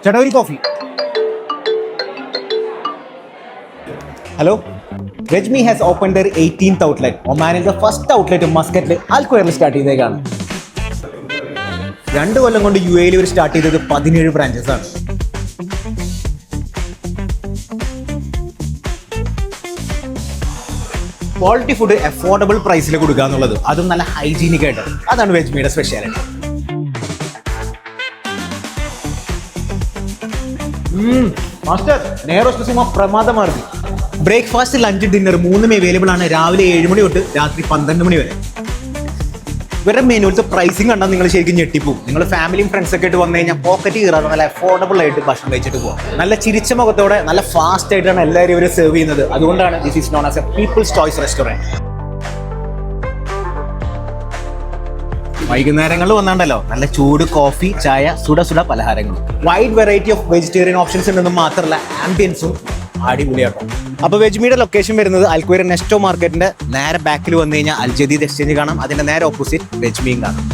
ചേട്ടാ ഒരു coffee. Hello, Vegmi has open their 18th outlet. ഒമാനിലെ ഫസ്റ്റ് ഔട്ട്ലെറ്റ് മസ്കറ്റിൽ അൽക്വയറിൽ സ്റ്റാർട്ട് ചെയ്തേക്കാണ്. 2 കൊല്ലം കൊണ്ട് UAE ഇവർ സ്റ്റാർട്ട് ചെയ്തത് 17 ബ്രാഞ്ചസ് ആണ്. ക്വാളിറ്റി ഫുഡ് അഫോർഡബിൾ പ്രൈസിൽ കൊടുക്കുക എന്നുള്ളത്, അതും നല്ല ഹൈജീനിക് ആയിട്ട്, അതാണ് വെജ്മിയുടെ സ്പെഷ്യാലിറ്റി. മാസ്റ്റർ നേരോസ്റ്റ് സുമ പ്രമാദമാർഗി. ബ്രേക്ക്ഫാസ്റ്റ്, ലഞ്ച്, ഡിന്നർ 3 അവൈലബിൾ ആണ്. രാവിലെ 7 മണി തൊട്ട് രാത്രി 12 മണി വരെ. ഇവരുടെ മെനുവിലത്തെ പ്രൈസിങ് കണ്ടാൽ നിങ്ങൾ ശരിക്കും ഞെട്ടിപ്പോവും. നിങ്ങൾ ഫാമിലിയും ഫ്രണ്ട്സൊക്കെ ആയിട്ട് വന്നു കഴിഞ്ഞാൽ പോക്കറ്റ് കീറാതെ നല്ല അഫോർഡബിൾ ആയിട്ട് ഭക്ഷണം കഴിച്ചിട്ട് പോകാം. നല്ല ചിരിച്ച മുഖത്തോടെ നല്ല ഫാസ്റ്റ് ആയിട്ടാണ് എല്ലാവരും ഇവർ സെർവ് ചെയ്യുന്നത്. അതുകൊണ്ടാണ് this is known as a people's choice restaurant. വൈകുന്നേരങ്ങളിൽ വന്നാണ്ടല്ലോ നല്ല ചൂട് കോഫി, ചായ, സുഡ പലഹാരങ്ങൾ, wide variety of vegetarian options ഉണ്ടെന്നും മാത്രമല്ല ആംബിയൻസും അടിപൊളിയാട്ടോ. അപ്പോൾ വെജ്മിയുടെ ലൊക്കേഷൻ വരുന്നത് അൽക്വയർ നെസ്റ്റോ മാർക്കറ്റിന്റെ നേരെ ബാക്കിൽ വന്നു കഴിഞ്ഞാൽ അൽ ജദീദ് എക്സ്ചേഞ്ച് കാണാം. അതിന്റെ നേരെ ഓപ്പോസിറ്റ് വെജ്മിയും കാണാം.